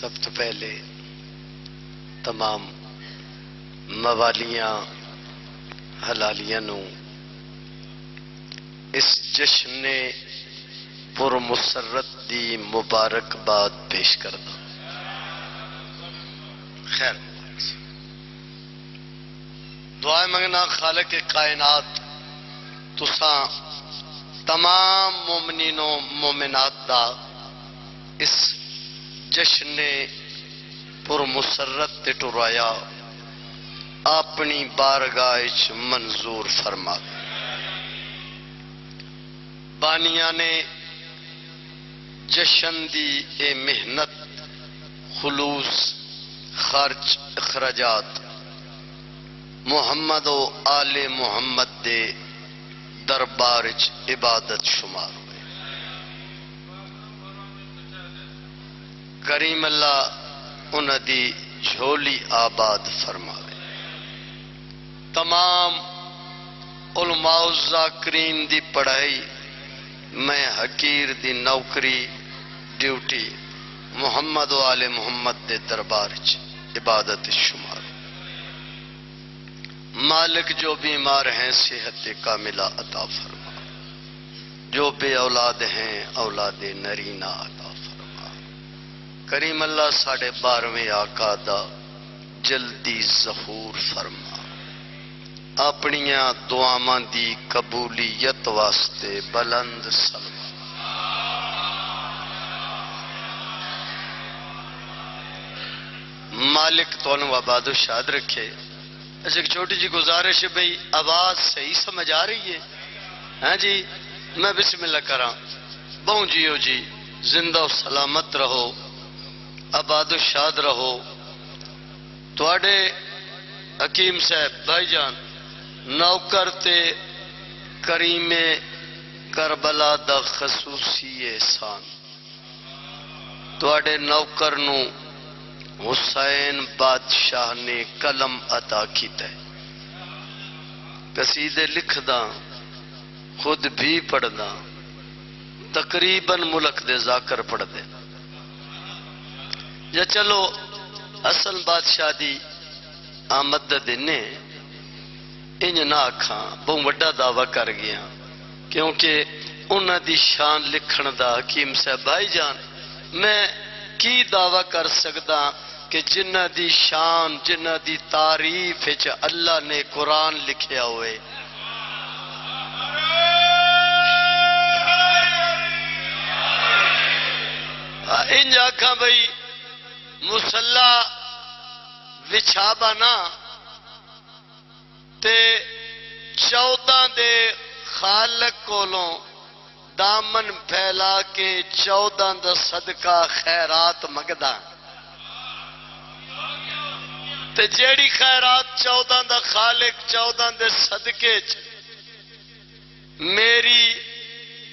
سب تو پہلے تمام موالیاں حلالیاں نو اس جشن پر مسرت دی مبارکباد پیش کردا. خیر دعائیں منگنا خالق کائنات تساں تمام مومنین و مومنات دا اس جشن پر مسرت تے ٹرایا اپنی بارگاہ وچ منظور فرما. بانیاں نے جشن دی اے محنت خلوص خرچ اخراجات محمد و آل محمد دے دربار وچ عبادت شمار ہوئے. کریم اللہ انہاں دی جھولی آباد فرماوے. تمام علماء الذاکرین دی پڑھائی میں حقیر دی نوکری ڈیوٹی محمد و آل محمد دے دربار وچ عبادت شمار. مالک جو بیمار ہیں صحت کاملہ عطا فرما، جو بے اولاد ہیں اولاد نرینہ عطا فرما. کریم اللہ ساڑھے 12ویں آقا دا جلدی ظہور فرما. اپنیاں دعاواں دی قبولیت واسطے بلند سلام. مالک تونوں آباد و شاد رکھے. اچھا ایک چھوٹی جی گزارش ہے بھئی آواز صحیح سمجھ آ رہی ہے؟ ہاں جی میں بسم اللہ کراں. بہوں جیو جی زندہ و سلامت رہو، آباد و شاد رہو. تواڈے حکیم صاحب بھائی جان نوکر تے کریم کربلا دا خصوصی احسان. تواڈے نوکر نو حسین بادشاہ نے قلم عطا کیتا ہے. قصیدے لکھدا خود بھی پڑھدا تقریباً ملک دے ذاکر پڑھ دے. یا چلو حسن بادشاہ دی آمد دا دینے انج نہ آکھاں بہت وڈا دعویٰ کر گیا کیونکہ انہاں دی شان لکھن دا حکیم صاحب بھائی جان میں کی دعویٰ کر سکدا کہ جنہ دی شان جنہ دی تعریف وچ اللہ نے قرآن لکھیا ہوئے. انج آکھاں بھئی مصلی وچھا بنا تے 14 دے خالق کولوں دامن پھیلا کے 14 دا صدقہ خیرات مگدا. تے جیڑی خیرات 14 دا خالق 14 دے صدقے چ میری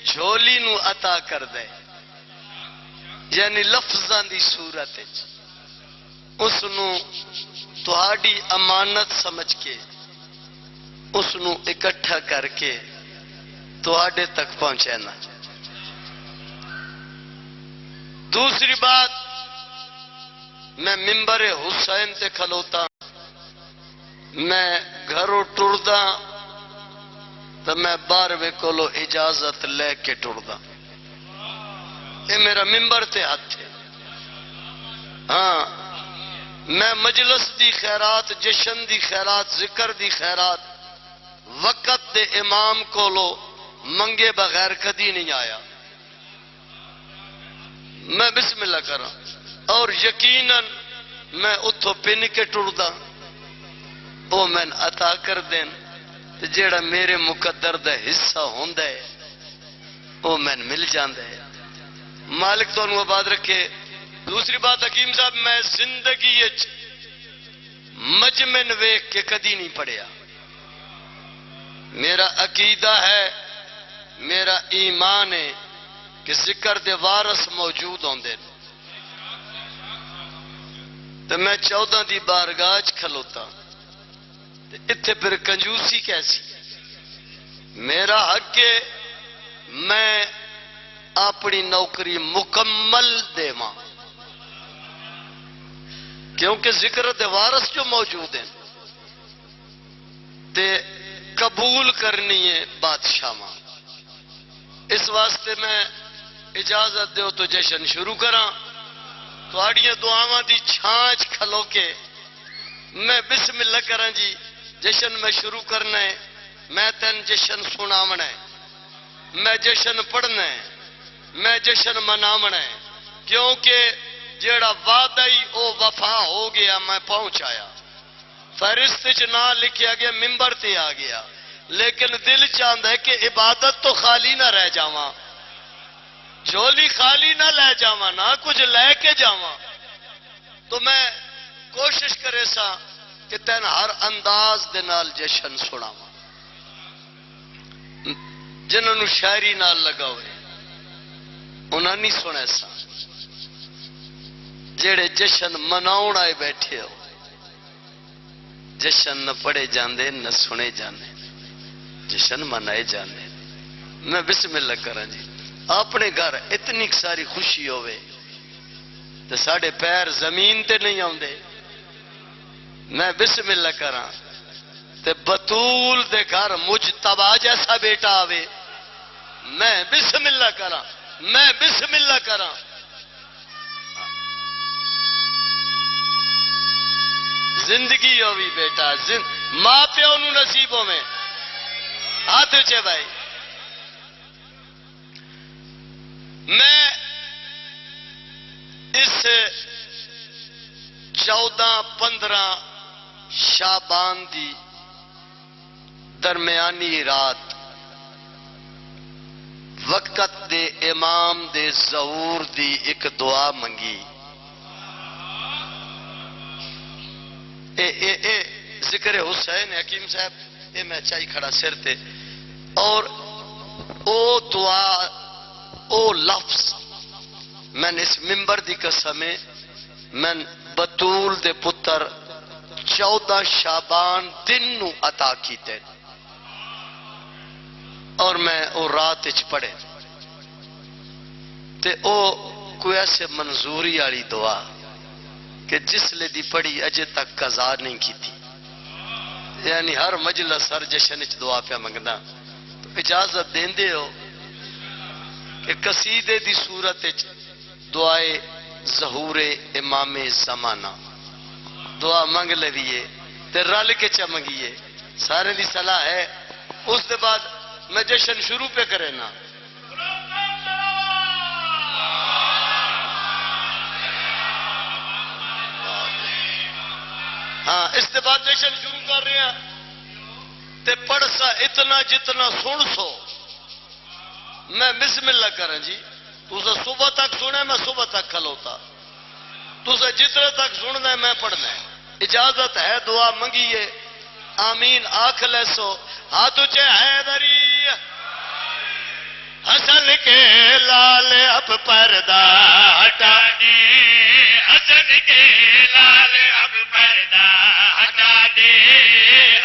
جھولی نو عطا کر دے یعنی لفظاں دی صورت وچ اس نو تہاڈی امانت سمجھ کے اس نو اکٹھا کر کے تہاڈے تک پہنچانا. دوسری بات میں ممبر حسین تے کھلوتا میں گھروں ٹردا تو میں 12ویں کولو اجازت لے کے ٹردا. یہ میرا ممبر تے ہاتھ ہے. ہاں میں مجلس دی خیرات جشن دی خیرات ذکر دی خیرات وقت دے امام کولو منگے بغیر کدی نہیں آیا. میں بسم اللہ کراں اور یقیناً میں اتھو پن کے ٹردا وہ میں عطا کر دین جیڑا میرے مقدر دا حصہ ہوندا ہے وہ میں مل جاندا ہے. مالک تو انہوں آباد رکھے. دوسری بات حکیم صاحب میں زندگی مجمن ویکھ کے کدی نہیں پڑھیا. میرا عقیدہ ہے میرا ایمان ہے کہ ذکر دے وارث موجود ہوندے تو میں 14 دی بارگاہ کھلوتا اتھے پھر کنجوسی کیسی. میرا حق ہے میں اپنی نوکری مکمل دے ماں. کیونکہ ذکر دے وارث جو موجود ہیں تے قبول کرنی ہے بادشاہ ماں. اس واسطے میں اجازت دیو تو جشن شروع کراں. تھوڑیاں دعاواں دی چھانچ کھلو کے میں بسم اللہ کراں جی. جشن میں شروع کرنا ہے. میں تین جشن سناونا ہے, میں جشن پڑھنا ہے, میں جشن مناونا ہے. کیونکہ جیڑا وعدہ ہی او وفا ہو گیا, میں پہنچ آیا. فہرست چ نہ لکھیا گیا, ممبر تے آ گیا, لیکن دل چاہتا ہے کہ عبادت تو خالی نہ رہ جاواں, جھولی خالی نہ لے جاواں, نہ کچھ لے کے جاواں. تو میں کوشش کرے سا کہ تین ہر انداز دے نال جشن سناواں. جنہوں نے شاعری نال لگا ہوئے انہاں نہیں سنے سا. جڑے جشن مناؤن آئے بیٹھے ہو, جشن نہ پڑھے جاندے نہ سنے جاندے, جشن منائے جاندے. میں بسم اللہ کراں جی. اپنے گھر اتنی ساری خوشی ہوئے تو ساڑھے پیر زمین تے نہیں آؤندے. میں بسم اللہ کراں تے بطول دے گھر مجتبی جیسا بیٹا آوے. میں بسم اللہ کراں, میں بسم اللہ کراں. زندگی ہوئی بیٹا, ماں پیو نو نصیبوں میں ہاتھ اچھے بھائی. میں اس 14-15 شعبان دی درمیانی رات وقت دے امام دے ظہور دی ایک دعا منگی. اے ذکر حسین حکیم صاحب اے میں چاہی کھڑا سر تے, اور او دعا او لفظ میں اس ممبر دی قسمیں میں بطول دے پتر 14 شعبان دن نو عطا کیتے, اور میں او رات اچ پڑھے تے او کوئی ایسے منظوری والی دعا کہ جس لے دی پڑھی اجے تک قضا نہیں کی تھی. یعنی ہر مجلس ہر جشن اچ دعا پہ منگنا. تو اجازت دیندے ہو کہ قصیدے دی صورت دعائے ظہور امام زمانہ دعا منگ لیے تے رل کے چا منگیے. سارے دی صلاح ہے. اس دے بعد میں جشن شروع پہ کرے نا. ہاں اس دے بعد جشن شروع کر رہے ہیں تے پڑھ سا اتنا جتنا سن سو. میں بسم اللہ کریں جی. تُسا صبح تک سنے, میں صبح تک کھلوتا. تُسا جتنے تک سننا ہے میں پڑھنا ہے. اجازت ہے دعا منگیے. آمین آنکھ لے سو. ہاتھ اچھے حیدری حسن کے لال اب پردہ ہٹا دے, حسن کے لال اب پردہ ہٹا دے,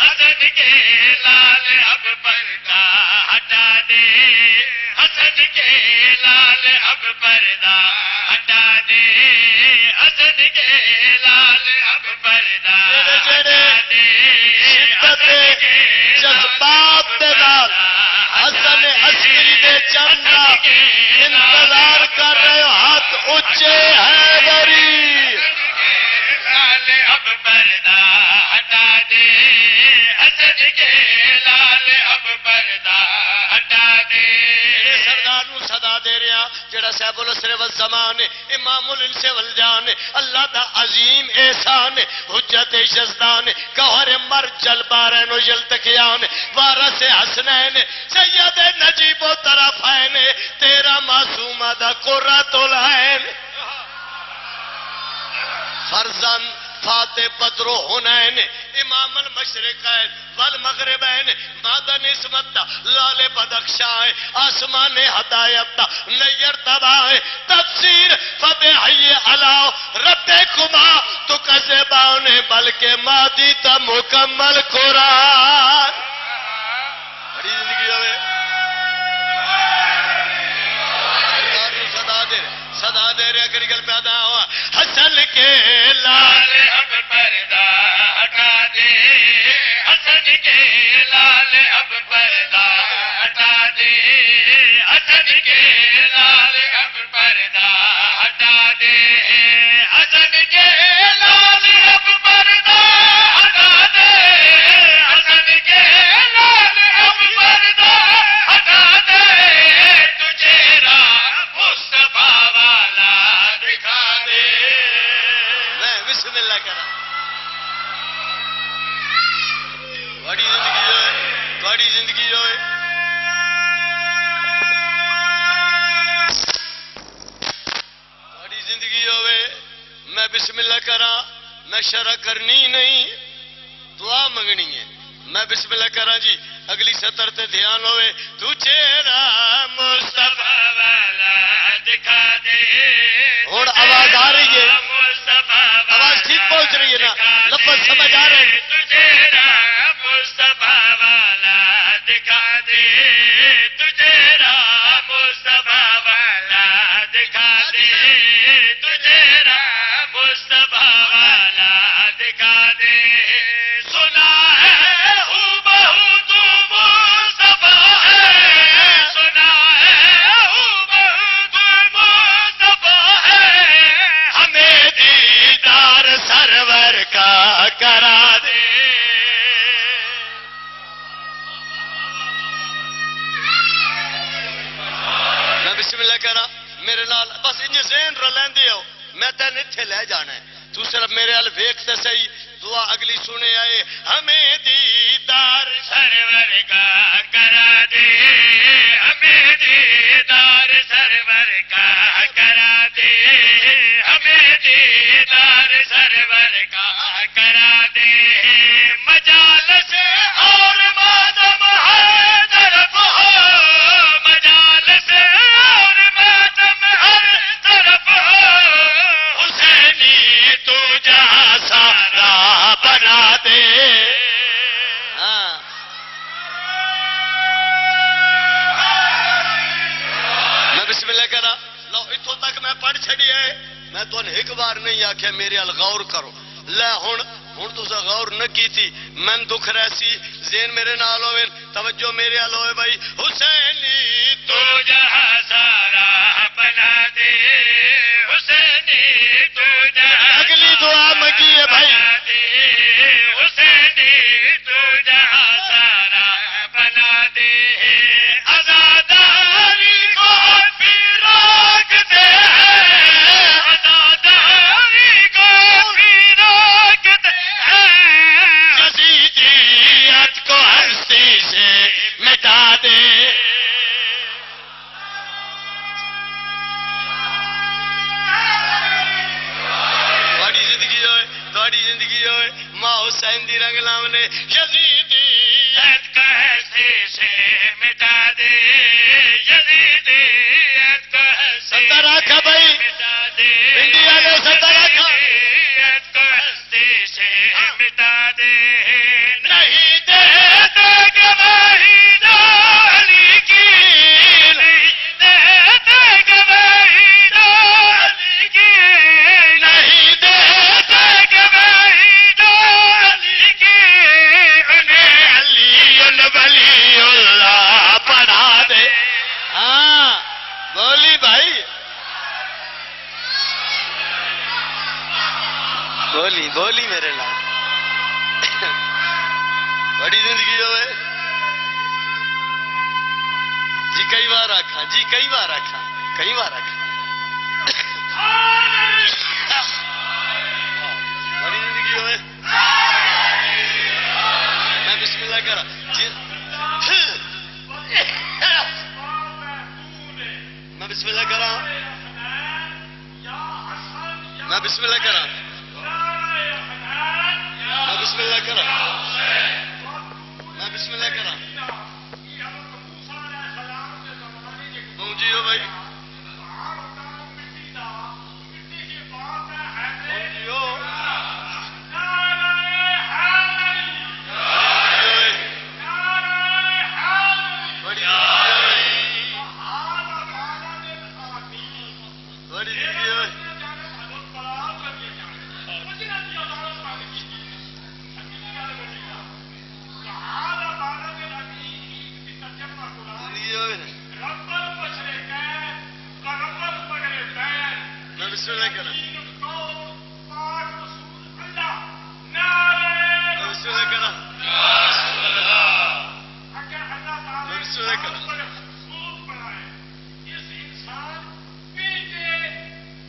حسن کے لال اب پردہ ہٹا دے, حسن کے لال اب پردہ ہٹا دے, حسن کے لال اب پردہ ہٹا دے. جذبات دے نال حسن عسکری دے چندا انتظار کر رہے ہو. ہاتھ اچھے حیدری لال اب پردہ ہٹا دے, حسن کے لال اب پردہ ہٹا دے. سردار نو صدا دے رہا جڑا صاحب الاسر والزمان امام الانس والجان, اللہ دا عظیم احسان حجت یزدان گوہر مرجل بارین و یلتقیان وارث حسنین سید نجیب و طرفین تیرا معصوم دا قرۃ العین. فرزند فاتح بدر و حنین امام المشرقین والمغربین مادہ نسبت لال بدخشائے آسمان ہدایت نیر تباہ تفسیر فبحی علاو رب کما تو کذبان بلکہ مادی تا مکمل قرآن. بڑی زندگی ہوئے صدا دے رہے اگر گل پیدا ہوا. حسن کے لال حسن کے لال اب پردہ ہٹا دے، حسن کے لال اب پردہ ہٹا دے، حسن کے لال اب پردہ ہٹا دے، حسن کے لال اب پردہ ہٹا دے، تجھے راہ مصطفیٰ والا دکھا دے۔ میں بسم اللہ کرا تھوڑی زندگی جو ہے، تھوڑی زندگی جو ہے تھوڑی زندگی ہوئے، میں بسم اللہ کرا، میں شرع کرنی نہیں، دعا منگنی ہے، میں بسم اللہ کرا جی، اگلی سطر تے دھیان ہوئے، تو چہرہ مصطفیٰ والا دکھا دے۔ اور آواز آ رہی ہے، آواز ٹھیک پہنچ رہی ہے نا، لفظ سمجھ آ رہے ہیں؟ تو چہرہ مصطفیٰ والا دکھا دے، تجھے راہ مصطفیٰ والا دکھا دے، تجھے راہ مصطفیٰ والا دکھا دے۔ سنا ہے ہو بہو تو مصطفیٰ ہے، سنا ہے ہو بہو تو مصطفیٰ ہے، ہمیں دیدار سرور کا کرا دے۔ میں بسم اللہ کرا، میرے نال بس انج ذہن رلیندے ہو، میں تین اتھے لے جانا ہے، تو صرف میرے ال ویکھ تے صحیح، دعا اگلی سنے آئے، ہمیں دیدار سرور کا کرا دے، ہمیں دیدار سرور کا کرا دے، ہمیں دیدار سرور کا کرا دے۔ مجالس اور مادم ہر طرف ہو، مجالس اور مادم ہر طرف ہو، حسینی تو جہاں سارا بنا دے۔ ہاں میں بسم اللہ کرا، لو اتھوں تک میں پڑھ چھڑی ہے، میں تو ایک بار نہیں آکھیا میرے ال غور کرو، لے ہن تسا غور نہ کیتی، میں دکھ رہسی، ذہن میرے نال ہوئے، توجہ میرے ال ہوئے بھائی، حسینی تو جہاں سارا بنا دے، حسینی تو جہاں اگلی دعا منگی ہے بھائی، حسینی تو جہاں سارا بنا دے، عزاداری کو فراق دے، عزاداری کو فراق دے، یزیدیت کو ہستی سے مٹا دے۔ تھوڑی زندگی ہوئے، تھوڑی زندگی ہوئے، ماں حسین دی رنگ لاؤنے، یزیدیت کو ہستی سے مٹا دے، یزیدیت کو ہستی سے مٹا دے، انڈیا نے سترہ کا یزیدیت کو ہستی سے مٹا دے، نہیں دیتے گواہی علی کی، نہیں دیتے گواہی علی کی، نہیں دیتے گواہی علی کی، انہیں علی ولی اللہ پڑھا دے۔ ہاں بولی بھائی، بولی بولی میرے نام، بڑی زندگی ہوئے جی، کئی بار آکھا جی، کئی بار آکھا، کئی بار آکھا، بڑی زندگی ہوئے، میں بسم اللہ کرا جی، میں بسم اللہ کرا، میں بسم اللہ کرا، میں بسم اللہ کرا، میں بسم اللہ کرا، جی ہو بھائی، جی ہو، میں بسم اللہ کرا بسم اللہ کرا بسم اللہ کرا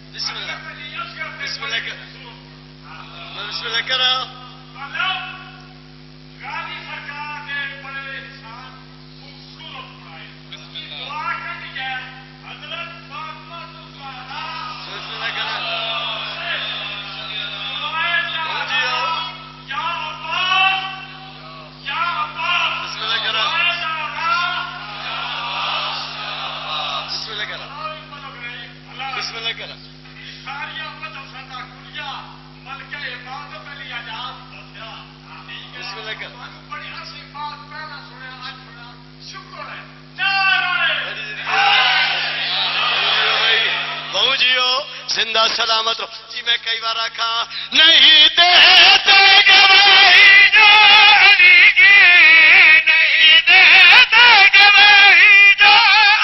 بسم اللہ بسم اللہ کرا میں بسم اللہ کرا زندہ سلامت رہو جی میں کئی بار آکھا نہیں دیتے گواہی جو علی کی نہیں دیتے گواہی جو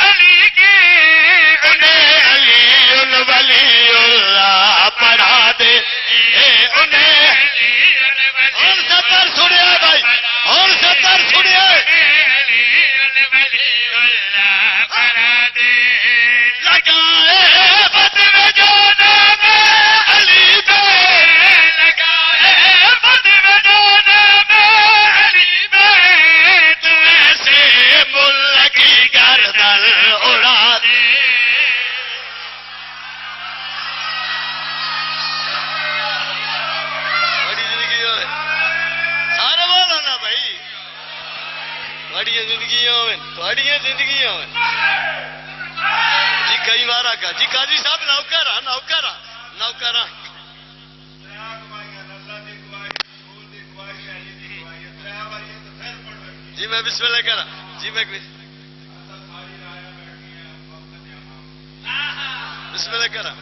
علی کی انہیں علی الولی اللہ پڑھا دے انہیں اور ستر سنیے بھائی اور ستر سنیے علی الولی اللہ پڑھا دے لگائے زندگیاں جی کئی بار آکا جی قاضی صاحب نوکرا نوکرا نوکرا جی میں بسم اللہ کرا جی میں بسم اللہ کرا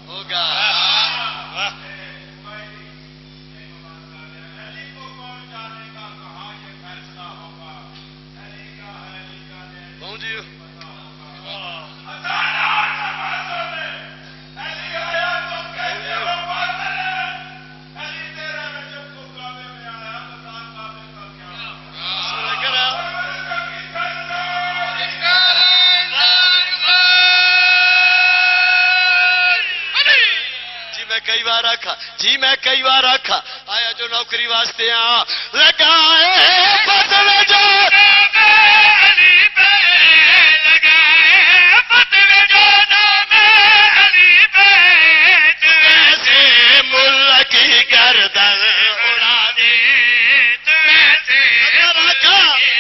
ہوگا جی میں کئی بار آکھا آیا جو نوکری واسطے لگائے بدل جو علی پہ لگائے بدل جو نام علی پہ ایسے ملک کی گردن اڑا دے ایسے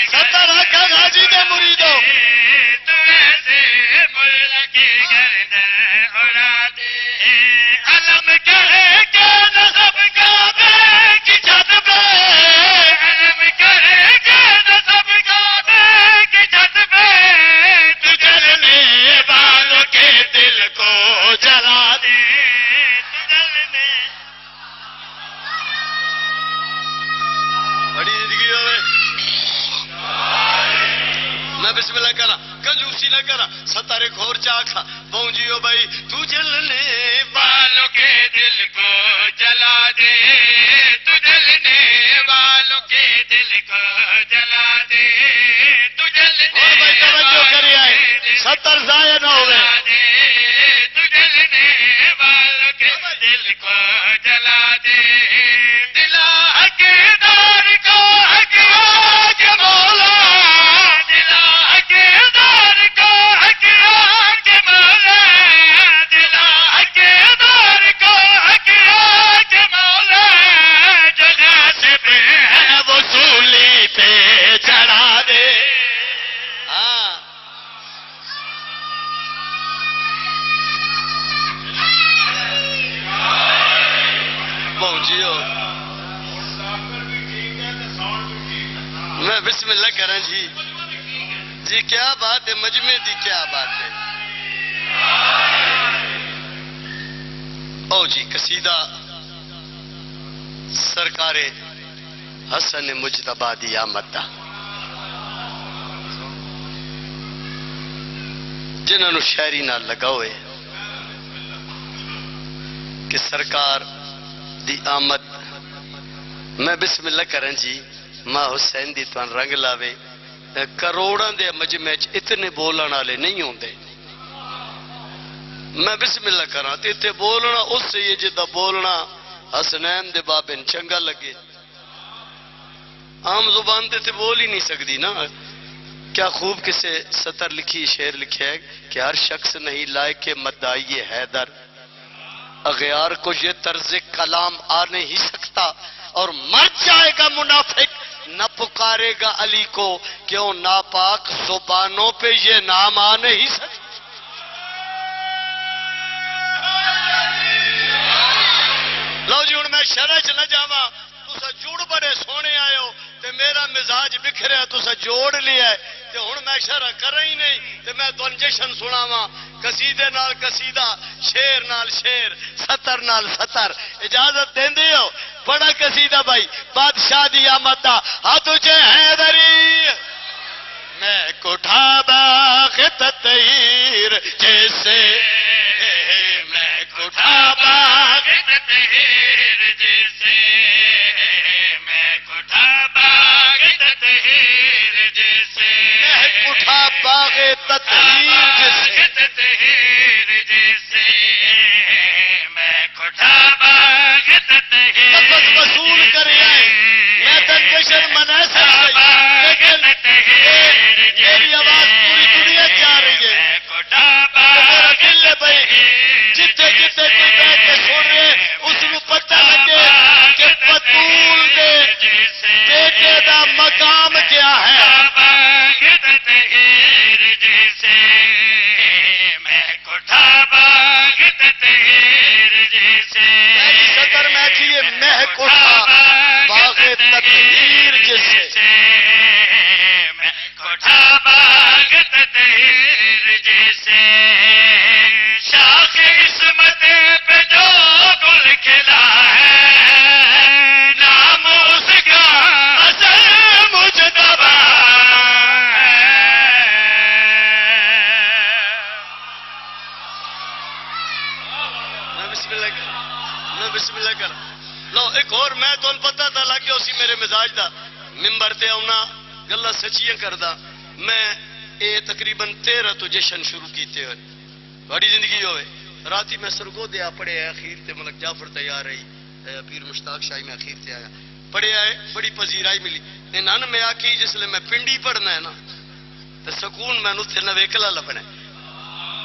ستر آکھا غازی دے مریدو ایسے ملک کی گردن اڑا دے علم کرے بسم اللہ کرا کنجوسی نہ کرا ستارے گھور چاکھا پہنچیو بھائی تو جلنے والوں کے دل کو جلا دے تو جلنے والوں کے دل کو جلا دے تو جلنے اور بھائی توجہ کری آئے ستر ضائع نہ ہوئے تو جلنے والوں کے دل کو جلا دے دلا حقدار کو حق آج مولا میں بسم اللہ کریں جی جی کیا بات ہے مجمع دی کیا بات ہے او جی قصیدہ سرکار حسن مجتبی دی آمد دا جنہاں نو شاعری نال لگا ہوئے کہ سرکار دی آمد میں بسم اللہ کرن جی ماں حسین دی توان رنگ لاوے کروڑاں دے مجمع چ اتنے بولن والے نہیں ہوندے میں بسم اللہ کراں تے تے بولنا اس سے یہ جدا بولنا حسنین دے بابن چنگا لگے عام زبان تے تے بول ہی نہیں سکتی نا کیا خوب کسے سطر لکھی شعر لکھے ہے کہ ہر شخص نہیں لائق مدعی حیدر اغیار کو یہ طرز کلام آ نہیں سکتا اور مر جائے گا منافق نہ پکارے گا علی کو کیوں ناپاک زبانوں پہ یہ نام آ نہیں سکتا لو جی ہوں میں شرح چ نہ جاواں تسا جڑ بڑے سونے آئے ہو تے میرا مزاج بکھریا تسا جوڑ لیا ہے تے ہن میں شرح کرا ہی نہیں تے میں تن جشن سناواں قصیدے نال قصیدہ شعر نال شعر سطر نال سطر اجازت دیندے ہو بڑا قصیدہ بھائی بادشاہ دی آمد دا ہاتھ اونچے حیدری میں کوٹھا باغ تطہیر جیسے میں کوٹھا باغ تطہیر جیسے میں کوٹھا باغ تطہیر جیسے میں کوٹھا باغ تطہیر جیسے میں کوٹھا باغ تطہیر لفظ وصول کرے آئے میں تنکشن منا سکتا لیکن میری آواز پوری دنیا جا رہی ہے میرا دل ہے بھائی جتے جتے کوئی بیٹھ کے سن رہے اس کو پتہ لگے کہ بطول دے بیٹے دا مقام کیا ہے پہلی سطر میں تھی میں کوٹھا باغ تطہیر جیسے میں کوٹھا باغ تطہیر جیسے شاخ عصمت پہ جو گل کھلا ہے نام اس کا حسن مجتبی بسم اللہ کر لو ایک اور میں تو پتہ تھا لگیا اسی میرے مزاج دا ممبر تے آنا گلا سچیاں کردا میں اے تقریباً 13 تو جشن شروع کیتے ہوئے بڑی زندگی ہوئے راتی میں سرگو دیا پڑھے آئے اخیر تے ملک جعفر تیار رہی پیر مشتاق شاہی میں اخیر تے آیا پڑھے آئے بڑی پذیرائی ملی انہاں میں آکی جس لئے میں پنڈی پڑھنا ہے نا تو سکون میں نتھے نہ ویکلا لبنا ہے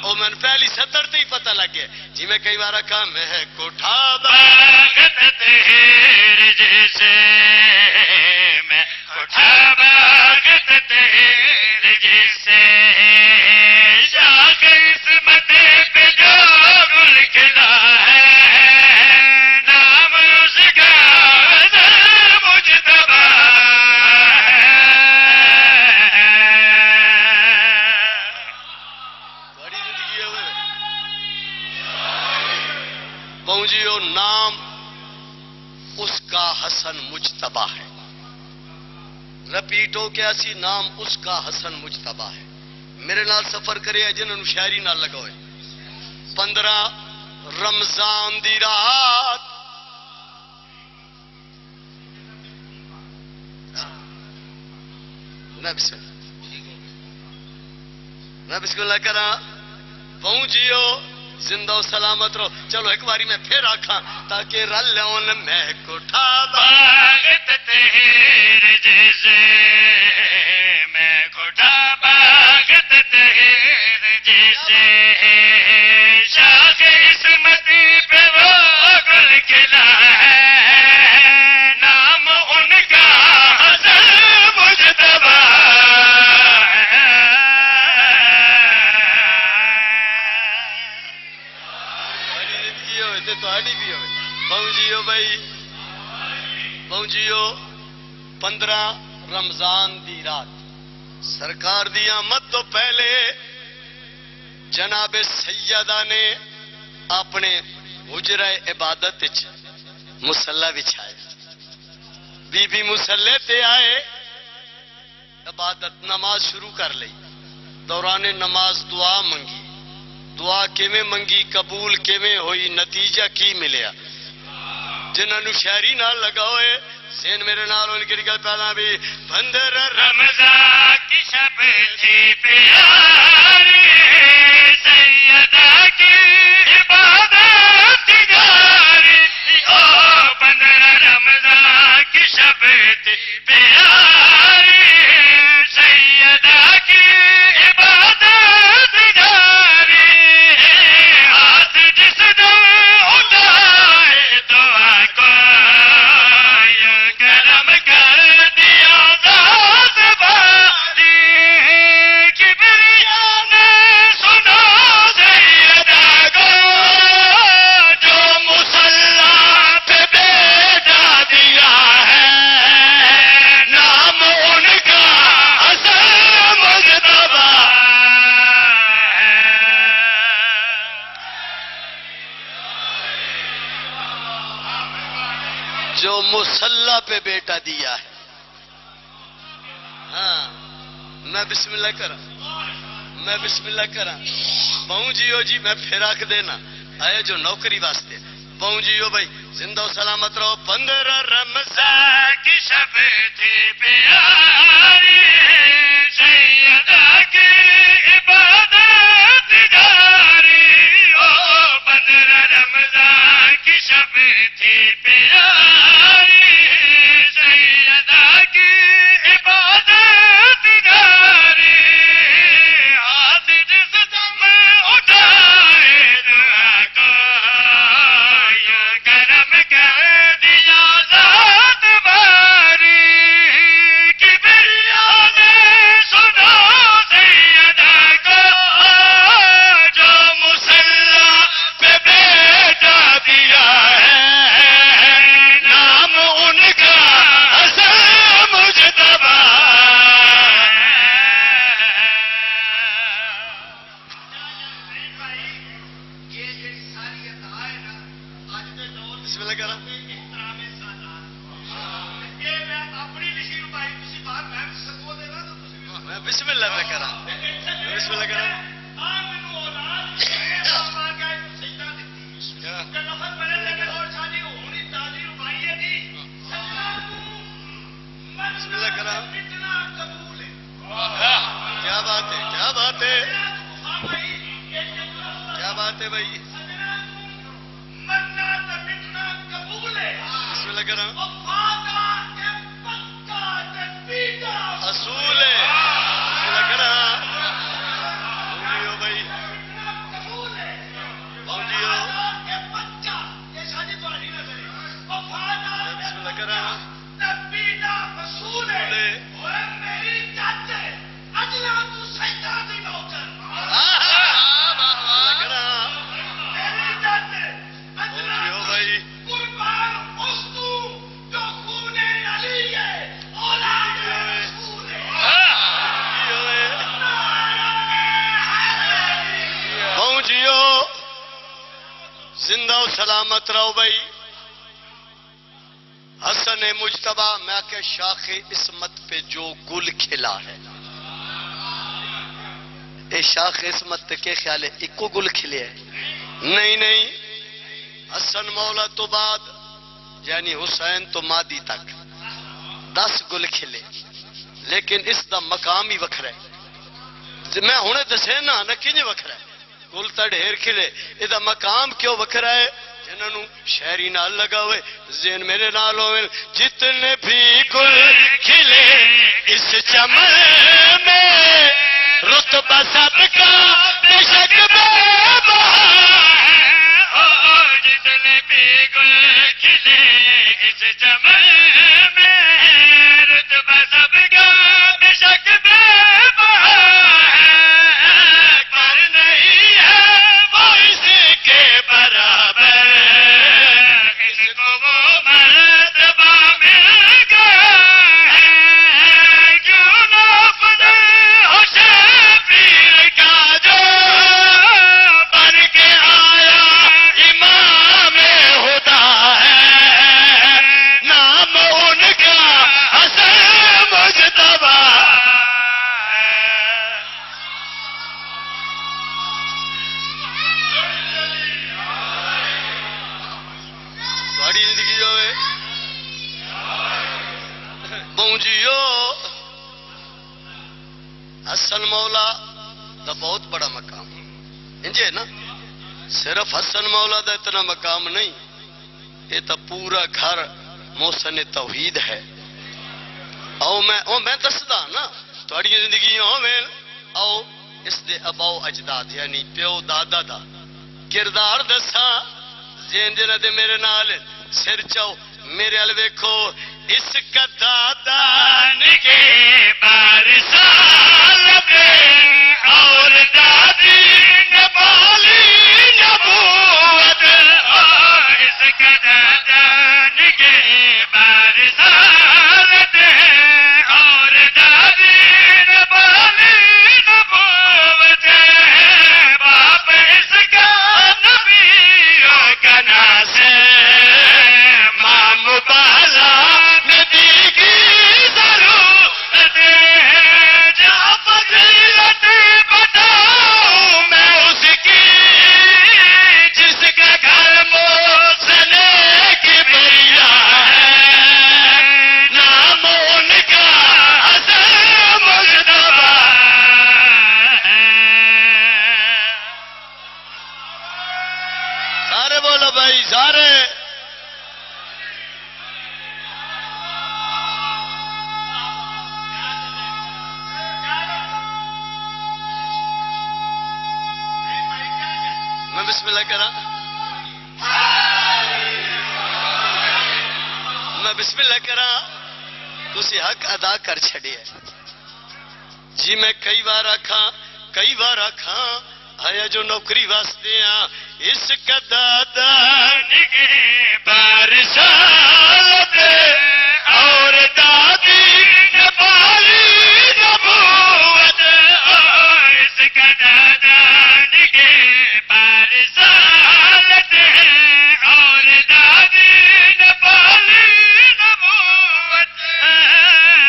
اور میں پہلی سطر تے ہی پتہ لگ گیا جی میں کئی بارہ کہا میں کوٹھا باغ تطہیر جیسے میں کوٹھا باغ تطہیر جیسے شاخ عصمت پہ جو گل کھلا ہے نام اس کا حسن مجتبی پہنچیو نام اس کا حسن مجتبی ہے رپیٹو کیا سی نام اس کا حسن مجتبی ہے میرے نال سفر کرے جنہوں شاعری نال لگا ہوئے 15 رمضان دی رات میں بسم اللہ کرا پہنچیو زندہ و سلامت رہو چلو ایک باری میں پھر آکھاں تاکہ رل لون میں کوٹھا باغ تطہیر جیسے میں کوٹھا باغ تطہیر جیسے شاخ عصمت پہ وہ گل کھلا ہے نام ان کا حسن مجتبی پہنچیو بھائی پہنچیو 15 رمضان دی رات سرکار دی آمد تو پہلے جناب سیدہ نے اپنے حجرہ عبادت مصلی بچھائے، بی بی مصلی تے آئے، عبادت نماز شروع کر لی، دوران نماز دعا منگی، دعا کیویں منگی قبول کیویں ہوئی، نتیجہ کی ملیا؟ جنہاں نو شہری نال لگا ہوئے سین میرے نال ان کی گل پہلا بھی بندر رمضان کی شب تھی پیاری، سیدہ کی عبادت جاری، او بندر رمضان کی شب تھی پیاری، سیدہ کی عبادت جاری، ہاتھ جس دم اٹھائے دعا کو کرم کر دیا ذات باری، کبریا نے سنا سیدہ کو، جو مصلی پہ بیٹا دیا ہے، نام ان کا حسن مجتبی ہے۔ جو مصلی پہ بیٹا دیا ہے، ہاں میں بسم اللہ کرا، میں بسم اللہ کرا، بہوں جیو جی میں پھر آکھ دینا آئے جو نوکری واسطے، بہوں جیو بھائی زندہ و سلامت رہو، 15 رمضان کی شب تھی پیاری، سیدہ کی عبادت جاری، او 15 رمضان کی شب تھی پیاری، سیدہ کی عبادت جاری، ہاتھ جس دم اٹھائے دعا کو، یا کرم کر دیا ذات باری، کبریا نے سنا سیدہ کو، جو مصلی پہ بیٹا دیا ہے، نام ان کا حسن مجتبی بسم اللہ کرا، میں بسم اللہ پہ کرا، بسم اللہ کرا، بسم اللہ کرا، کیا بات ہے، کیا بات ہے، کیا بات ہے بھائی، بسم اللہ کرا، اصول ہے، بسم اللہ کرا، بھائی بھائی بھائی بسم اللہ کرا، اصول ہے، زندہ و سلامت رہو بھائی، حسن مجتبی میں کہ شاخ عصمت پہ جو گل کھلا ہے، اے شاخ عصمت کے خیال ہے ایکو گل کھلے ہے؟ نہیں نہیں، حسن مولا تو بعد یعنی حسین تو مادی تک 10 گل کھلے، لیکن اس دا مقام ہی وکھرا ہے، میں ہنے دسے نا کنج وکھرا ہے، گل تا ڈھیر کھلے، یہ دا مقام کیوں وکھرا ہے؟ جنہوں شہری نال لگا ہوئے ذہن میرے نال ہوئے، جتنے بھی گل کھلے اس چمن میں، رتبہ سب کا بے شک بے بہا ہے، جتنے بھی گل کھلے اس چمن میں، رتبہ سب کا بے شک بے بہا ہے، پر نہیں ہے وہ اس کے برابر، اس کو وہ مرتبہ مل گیا ہے، کیوں نہ افضل ہو شبیر کا جو بن کے آیا امام خدا بونجیو حسن مولا دا بہت بڑا مقام انجے نا، صرف حسن مولا دا اتنا مقام نہیں، یہ تو پورا گھر محسن توحید ہے۔ میں دسدا نا تھوڑی زندگی آؤ اس دے اباؤ اجداد یعنی پیو دادا دا کردار دسا جن جنہ دے میرے نال سر چاؤ میرے ال ویکھو، اس کا دادا نگے بارسال دے اور دادی نبالی نبوت، اس کا دادا نگے بارسال دے اور دادی نبالی نبوت، باپ اس کا نبیوں کا ناصر، ماں مبالا نبی کی ضرورت ہے، جہاں فضیلت بتاؤں میں اس کی، جس کا گھر محسن کبریا ہے، نام ان کا حسن مجتبی ہے۔ سارے بولو بھائی سارے، میں بسم اللہ کرا، میں بسم اللہ کرا، تسی حق ادا کر چھڑی ہے جی۔ میں کئی بار آکھاں آیا جو نوکری واسطے ہاں، اس کا دادا نگے بارسال دے اور دادی نبالی نبوت، اس کا دادا نگے بارسال دے اور دادی نبالی نبوت،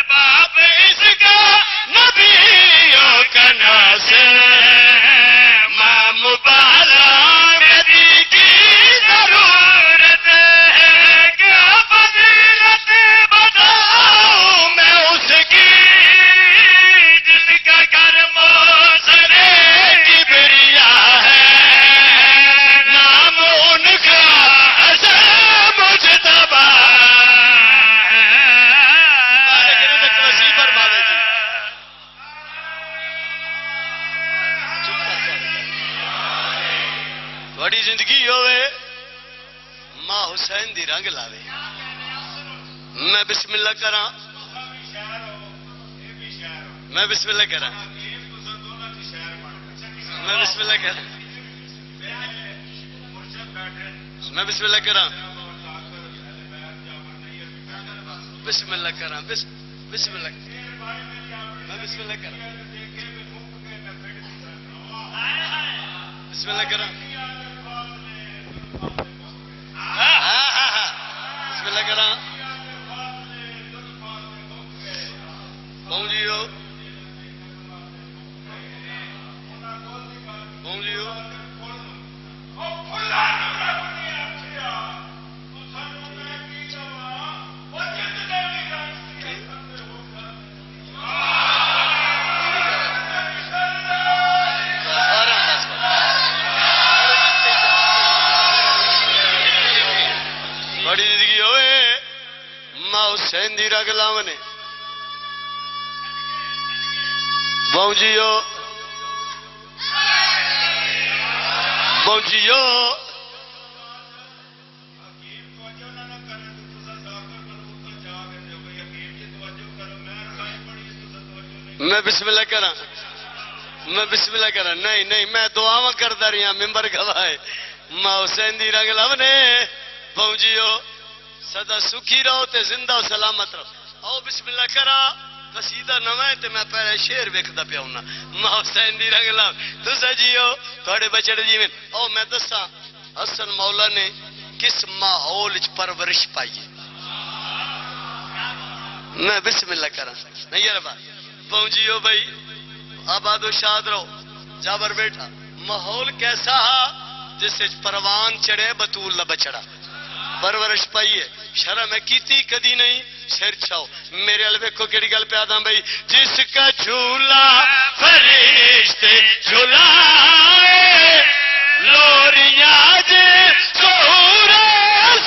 باپ اس کا نبیوں کا ناصر، ماں مبالا نبی کی ضرورت ہے، کیا فضیلت بتاؤں میں اس کی، جس کا گھر محسن کبریا ہے، نام ان کا حسن مجتبی ہے۔ بڑی زندگی ہوئے ماں حسین دی رنگ لاوے۔ میں بسم اللہ کراں، میں بسم اللہ کراں، میں بسم اللہ کراں، میں بسم اللہ کراں، بسم اللہ کراں، بسم اللہ، میں بسم اللہ کراں، بسم اللہ کراں، بسم اللہ کراں، پہنچیو پہنچیو بڑی زندگی ہوئے ماں حسین دی رنگ لاونے۔ پہنچیو پہنچیو میں بسم اللہ کراں، میں بسم اللہ کراں، نہیں میں دعاواں کردا رہیا، ممبر گواہ ماں حسین دی رنگ لاونے۔ پہنچیو سدا سکھی رہو تے زندہ و سلامت رہو۔ آؤ بسم اللہ کرا، قصیدہ نوائے تے میں پہلے شیر ویکھدا پیا ہونا، ماں حسین دی رنگ لاو تسا جیو تھوڑے بچڑ جیویں۔ او میں دساں حسن مولا نے کس ماحول وچ پرورش پائی ہے۔ میں بسم اللہ کراں، نہیں یار بات پہنچیو بھائی، آباد و شاد رہو، جابر بیٹھا۔ ماحول کیسا جس وچ پروان چڑھے بطول نہ بچڑا، پرورش پائیے شرم میں کیتی کدی نہیں سر چھاؤ میرے الوے کو کیڑی گل پہ آدھا بھائی جس کا جھولا فرشتے جھولائے لوریاں جس کو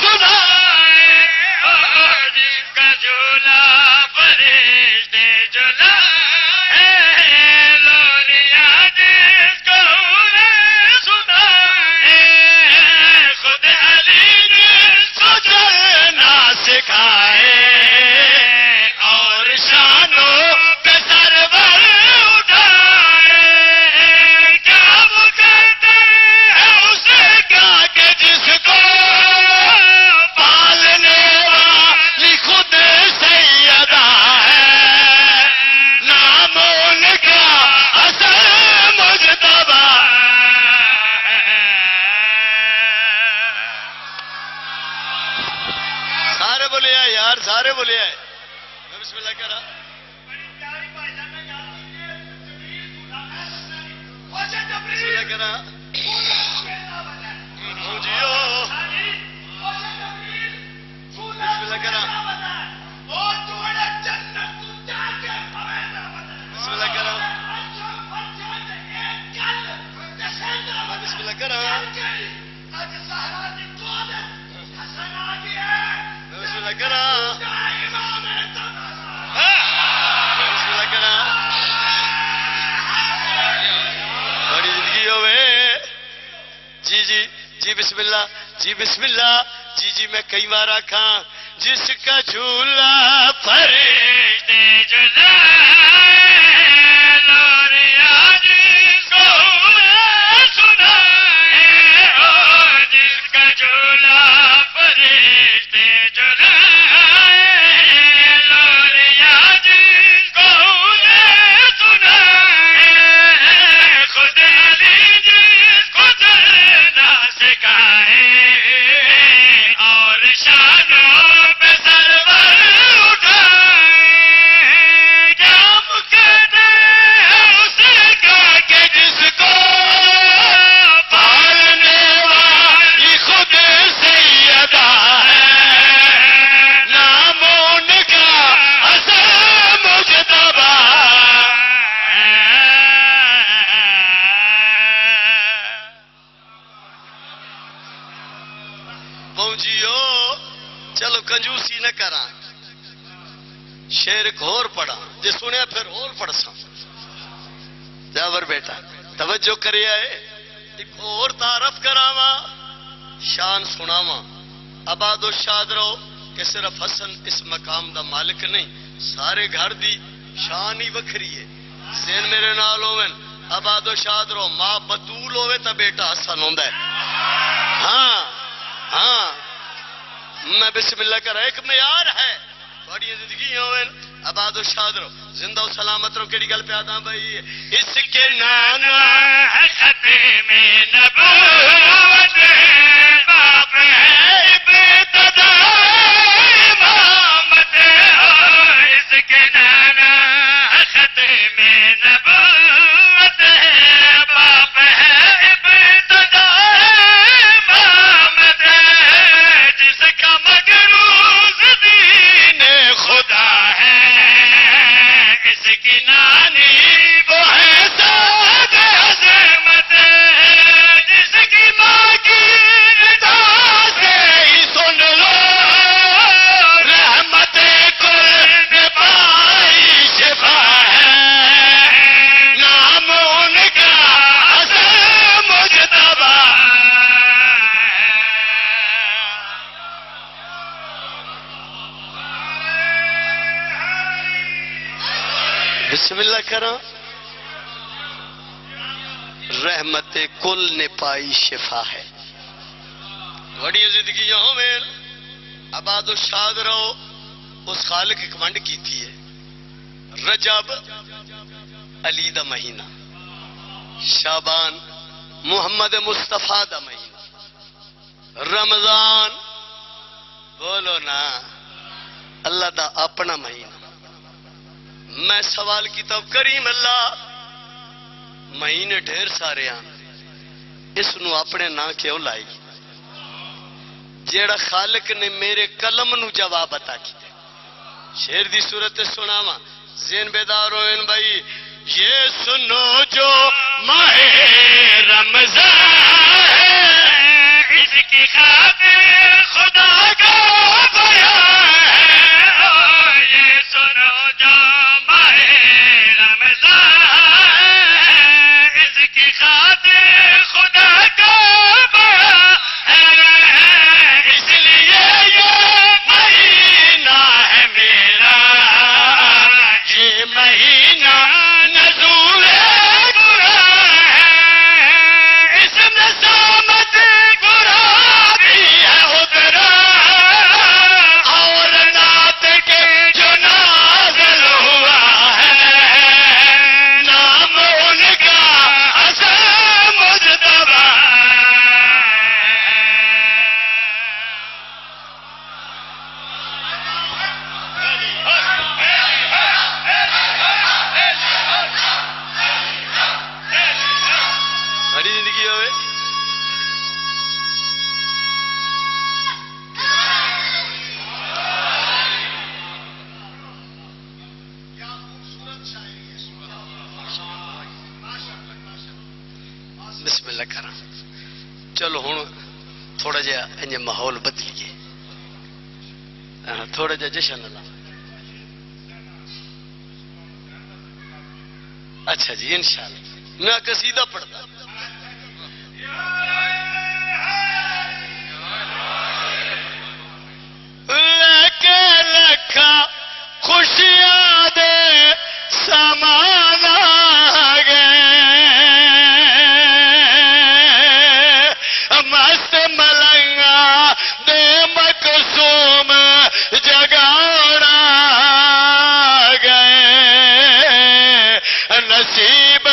سنائے جس کا جھولا فرشتے جھولائے لوریاں جس کو سنائے خود علی جس کو چلنا سکھائے اور شانوں پہ سرور اٹھائے کیا مقدر ہے اسے کیا کہ جس کو پالنے والی خود سیدہ ہے نام ان کا حسن مجتبی سارے بولے آئے یار سارے بولے آئے میں بسم اللہ کہہ رہا بسم اللہ کہہ رہا جیو بسم اللہ کہہ رہا بسم اللہ کہہ رہا میں بسم اللہ کہہ رہا بسم اللہ کہہ رہا بسم اللہ کہہ رہا بڑی زندگی ہوئے جی جی جی بسم اللہ جی بسم اللہ جی جی میں کئی بار آکھا جس کا جھولا فرشتے جھولائے لوریاں جس کو سنائے جس کا جھولا فرشتے جھولائے لوریاں جس کو سنائے خود علی جس کو چلنا سکھائے اور شانوں پہ سرور اٹھائے کیا مقدر ہے اسے کا کہ جس کو پالنے والی خود سیدہ ہے نام ان کا حسن مجتبی پہنچیو چلو کنجوسی نہ کرا شیر ایک اور پڑھا جی سنیا پھر اور پڑھ سا جاور بیٹا توجہ کرے آئے ایک اور تعارف کراوا شان سناوا آباد و شاد رہو کہ صرف حسن اس مقام دا مالک نہیں سارے گھر دی شان ہی وکھری ہے سین میرے نال ہوئن آباد و شاد رہو ماں بطول ہوئے تا بیٹا حسن ہوندہ ہے ہاں ہاں میں بسم اللہ کر رہا ایک معیار ہے بڑی زندگی ہوئے آباد و شاد رہو زندہ و سلامت رہو کیڑی گل پہ آدھا بھائی اس کے نانا ہے ختم نبوت باپ ہے ابتدا امامت اس کے نانا ہے ختم نبوت باپ ہے ابتدا امامت جس کا مقروض دین خدا ہے اس کی نانی وہ ہے سعد عظمت جس کی ماں کی رضا سے ہی سن لو رحمت کل نے پائی شفا ہے نام ان کا حسن مجتبی بسم اللہ کرو رحمت کل نے پائی شفا ہے بڑی زندگی میں آباد و شاد رہو اس خالق ایک ونڈ کی تھی ہے رجب علی دا مہینہ شعبان محمد مصطفیٰ دا مہینہ رمضان بولو نا اللہ دا اپنا مہینہ میں سوال کیتا ہوں کریم اللہ مہینے ڈھیر سارے ہیں اس نو اپنے نا کیوں لائی جیڑا خالق نے میرے قلم نو جواب عطا کیتے. شیر دی صورت سناواں ذہن بیدار ہوئن بھائی. یہ سنو جو ماہ رمضان ہے اس کی خاطر خدا کا بیان ہے. یہ سنو جو ماہ رمضان ہے اس کی خاطر خدا کا بیان ہے. اس لیے یہ مہینہ ہے میرا یہ مہینہ نزول قرآن ہے. اس میں سامت قرآن بھی ہے اترا اور نعت کے جو نازل ہوا ہے نام ان کا حسن مجتبی. بڑی زندگی ہوئے بسم اللہ کرا. چلو ہوں تھوڑا جہا انج ماحول بدلیے تھوڑا جہا جشن لا. اچھا جی انشاءاللہ میں قصیدہ پڑھتا. لکھا خوشیاں دے سامان آ گئے مست ملنگا دے مقصوم جگاڑا گئے نصیب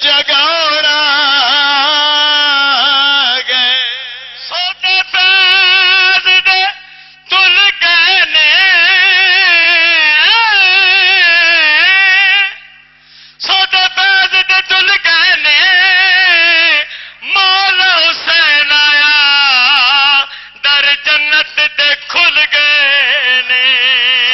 جگاڑا گئے. سوتے پیز دے تل گئے نے سوتے پیز دے تل گئے نے مولا حسین آیا در جنت دے کھل گئے نے.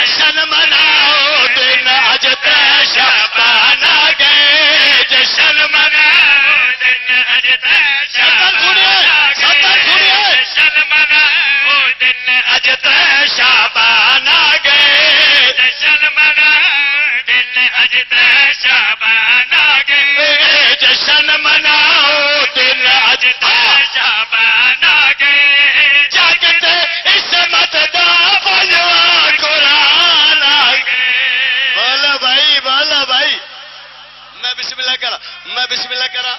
جشن مناؤ دن اج تے شعبان آ گئے. جشن مناؤ دن اج تے شعبان آ گئے. جشن مناؤ دن اج تے شعبان آ گئے. جشن مناؤ دن اج تے شعبان آ گئے. جشن مناؤ دن اج تے شعبان آ گئے. جاگتے عصمت دا بنوا قرآن آ گئے. بولا بھائی بولا بھائی. میں بسم اللہ کرا میں بسم اللہ کرا.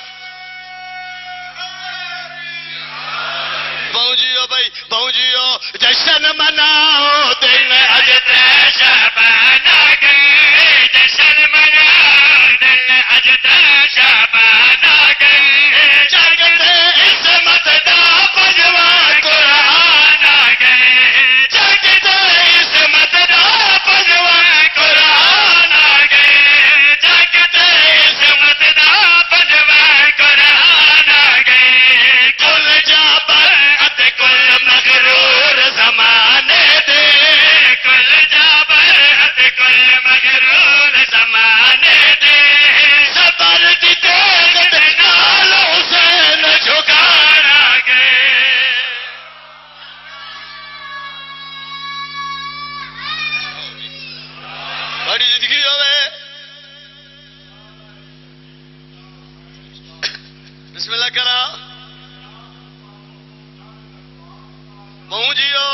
پہنچیو بھائی پہنچیو. جشن مناؤ دن اج تے شعبان آ گئے. جشن مناؤ دن اج تے شعبان آ گئے. جاگتے عصمت دا بنوا قرآن آ گئے. جاگتے عصمت دا بنوا قرآن آ گئے. جاگتے عصمت دا بنوا قرآن آ گئے. کل جابر کل مغرور زمانے دے. کل جابر کل مغرور زمانے دے. صبر دی تیغ دے نال حسین جھکانا گئے. بڑی زندگی ہوئے. بسم اللہ کرا. پہنچیو.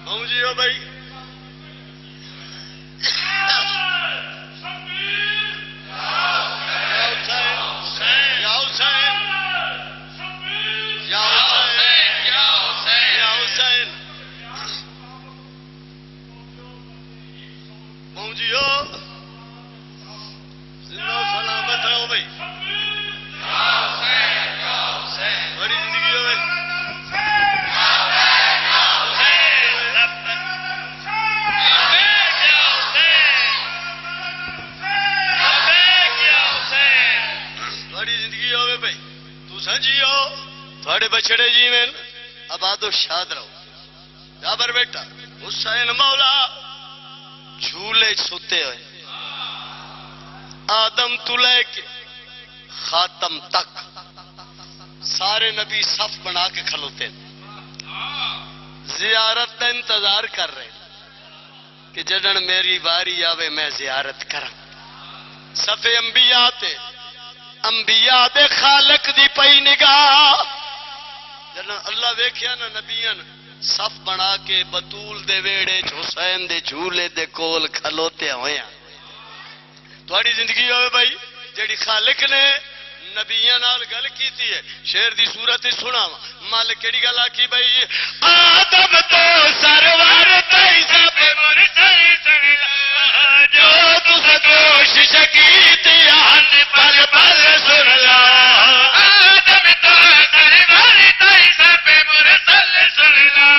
پہنچیو بھائی. یا حسین یا حسین یا حسین. پہنچیو. زندہ و سلامت رہو بھائی. بڑی زندگی ہوئے. تھوڑے بچڑے جیوین آباد و شاد رہو. جابر بیٹا حسین مولا جھولے سوتے ہوئے آدم تو لے کے خاتم تک سارے نبی صف بنا کے کھلوتے ہیں. زیارت کا انتظار کر رہے کہ جدن میری واری آوے میں زیارت کروں. صفے انبیاء تے انبیاء دے خالق دی پئی نگاہ. جدن اللہ ویکھیا نا نبیاں صف بنا کے بطول دے ویڑے حسین دے جھولے دے کول کھلوتے ہوئے ہیں. تھوڑی زندگی ہوئے بھائی جیڑی خالق نے نبیاں نال گل کیتی ہے. شعر دی صورت سنا مال کیڑی گل آکی بھائی آدم تو سرور تئی سب مرسل سن جو تس کوشش کیتی آن پل پل سن لا. آدم تو سرور تئی سب مرسل سن لا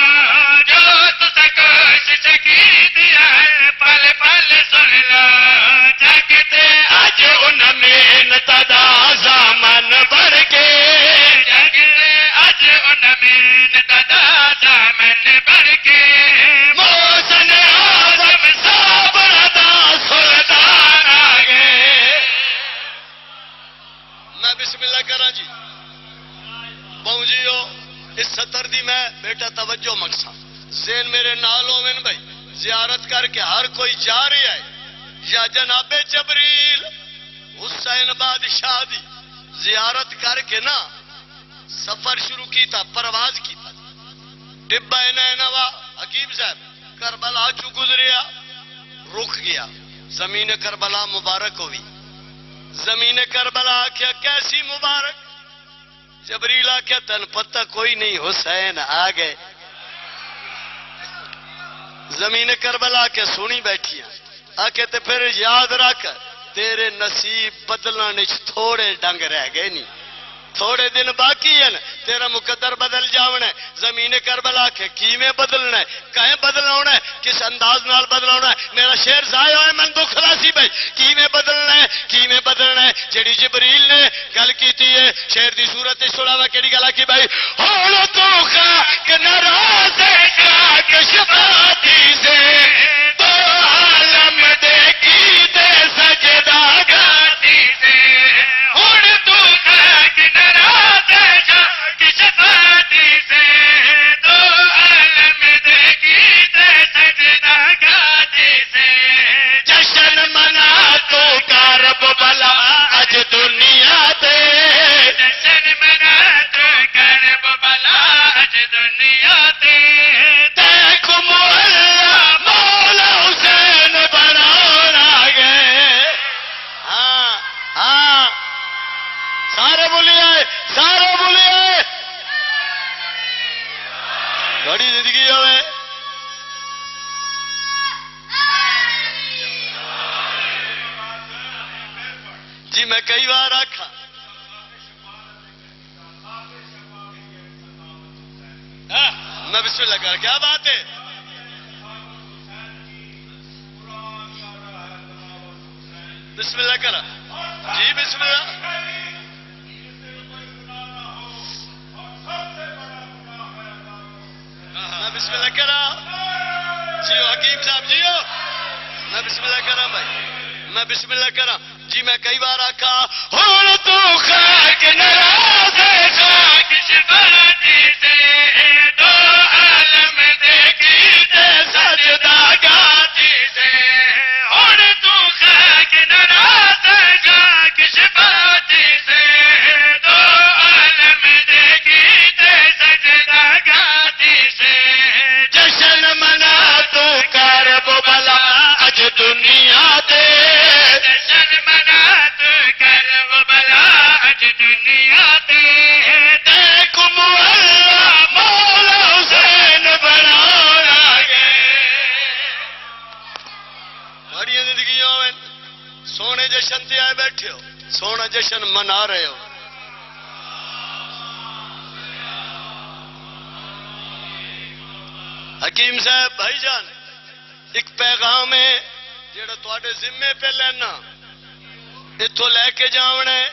جو تس کوشش کیتی آن پل پل سن لا. جگتے اج ان محنت دا زامن بھر کے جگتے اج ان محنت دا زامن بھر کے موسن آدم صابر دا سلطان آگے. میں بسم اللہ کرا جی پہنچیو اس سطر دی میں بیٹا توجہ مقصد ذہن میرے نال ہوویں بھائی. زیارت کر کے ہر کوئی جا رہا ہے یا جناب جبریل حسین بادشاہ دی زیارت کر کے نا سفر شروع کیتا پرواز کیتا. ٹبا نینوا حکیم صاحب کربلا چو گزریا رک گیا. زمین کربلا مبارک ہوئی. زمین کربلا کیا کیسی مبارک. جبریل آکھیا تن پتہ کوئی نہیں حسین آ گئے. زمین کربلا کے سنی بیٹھیاں آکے تے پھر یاد رکھ تیرے نصیب بدلنے تھوڑے ڈنگ رہ گئے نہیں. تھوڑے دن باقی ہیں تیرا مقدر بدل جاونا ہے. زمین کربلا کے کیویں بدلنا ہے کہیں بدلنا ہے کس انداز نال بدلنا ہے. میرا شعر ضائع ہوئے من دکھ لاسی بھائی کیویں بدلنا ہے کیویں بدلنا ہے. جیڑی جبریل نے گل کیتی ہے شعر دی صورت سناوا کیڑی گل کی بھائی ہن تو خاک ناراض خاک شفاعتی سے تو عالم دے کی دے سجدہ گاتی سے. ہن تو خاک ناراض خاک شفاعتی سے تو عالم دے کی دے سجدہ گاتی سے. جشن منا تو کرب بلا اج دنیا تے جشن منا تو کرب بلا اج دنیا تے. دیکھ مولا مولا حسین بنا گئے. ہاں ہاں سارے بولیے سارے بولیے بڑی زندگی ہوئے. جی میں کئی بار آکھا میں بسم اللہ کر کیا بات ہے. بسم اللہ کرا جی بسم اللہ. میں بسم اللہ کرا جیو حکیم صاحب جیو. میں بسم اللہ کرا بھائی میں بسم اللہ کرا جی. میں کئی بار آکھا ہن تو خاک ناراض خاک شفاعتی سے تو عالم دے کی تے سجدہ گاتی سے. ہن تو خاک ناراض خاک شفاعتی سے تو عالم دے کی تے سجدہ گاتی سے. جشن منا تو کرب بلا اج دنیا تے جشن منا تو کرب بلا اج دنیا تے. دیکھ مولا مولا حسین بنا گئے. بڑی زندگی ہوئے سونے جشن تے آئے بیٹھے ہو سونا جشن منا رہے ہو. حکیم صاحب بھائی جان ایک پیغام ہے جڑا تواڈے ذمے پہ لینا اتوں لے کے جاونا ہے.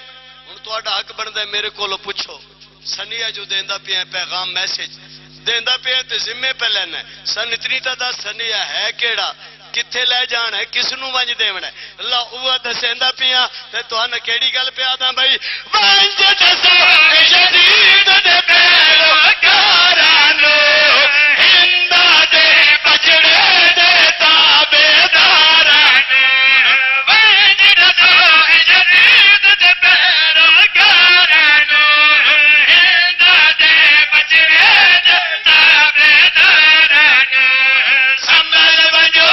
ہن تواڈا حق بندا ہے میرے کولوں پوچھو سنیا جو دیندا پیا پیغام میسج دیندا پیا تے ذمے پہ لینا سن اتنی تا دس سنیا ہے کیڑا کتھے لے جان ہے کس نو ونج دیونا ہے اللہ اوہ دسیندا پیا تے تہاں کیڑی گل پیا دا بھائی ونج دسو یزید دے پیروکاراں نو ہندا دے بچڑے دے تابعداراں نو ونج دسو یزید دے پیروکاراں نو ہندا دے بچڑے دے تابعداراں نو سنبھل ونجو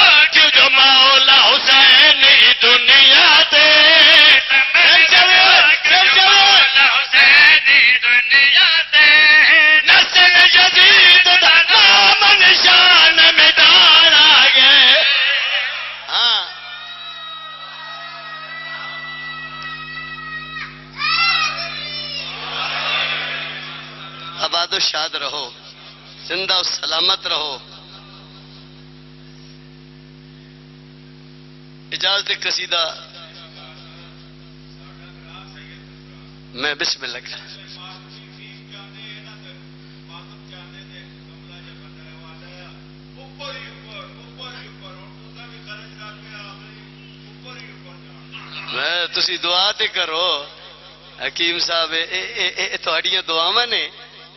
جو مولا حسین دنیا تے مولا حسین دنیا تے نسل یزید دا نام نشان مٹانا گے ہاں آباد و شاد رہو زندہ و سلامت رہو اجازت قصیدہ میں بسم اللہ کرا میں تسی دعا تے کرو حکیم صاحب تھوڑیاں دعاواں نے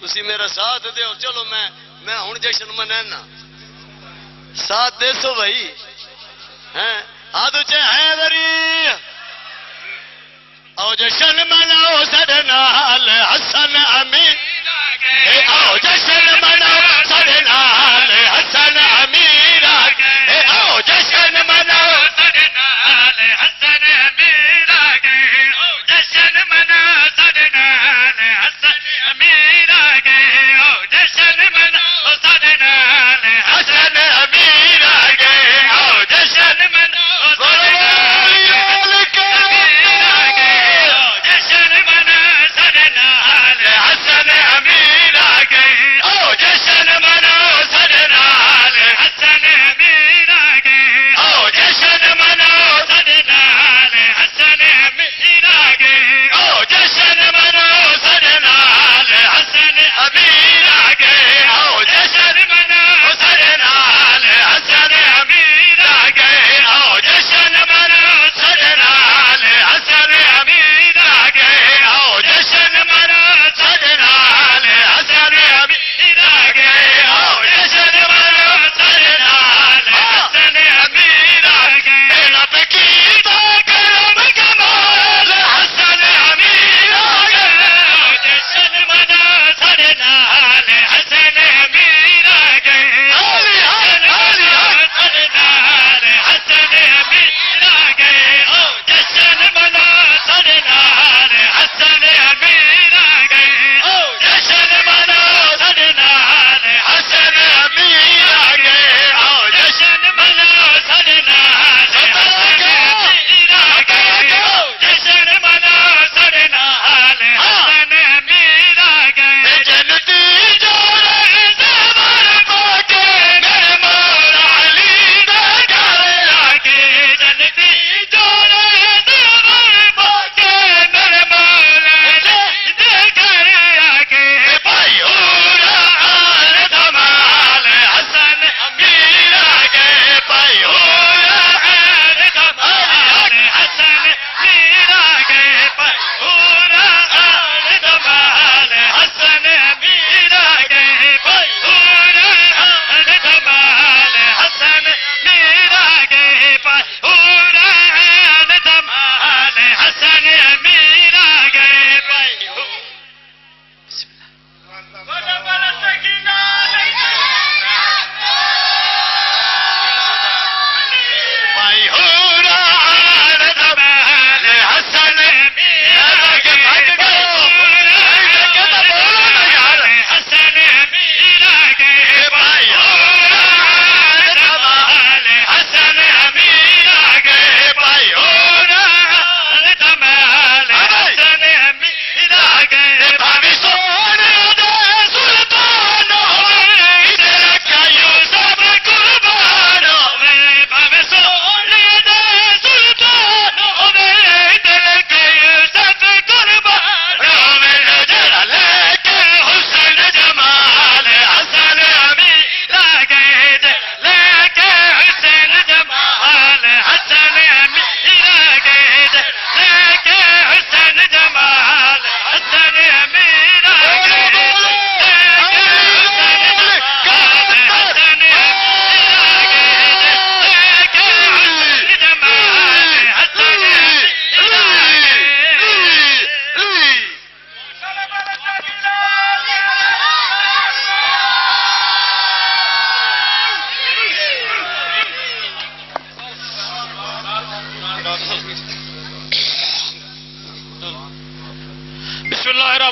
تسی میرا ساتھ دیو چلو میں ہن جشن منانا ساتھ دے سو بھائی ہیں آدھو چے حیدری او جشن مناؤ سڑے نال حسن امین او جشن مناؤ سڑے نال حسن امیر او جشن مناؤ سڑے نال حسن امیر او جشن مناؤ سڑے نال حسن امیر او جشن مناؤ سڑے نال حسن امیر او جشن مناؤ حسن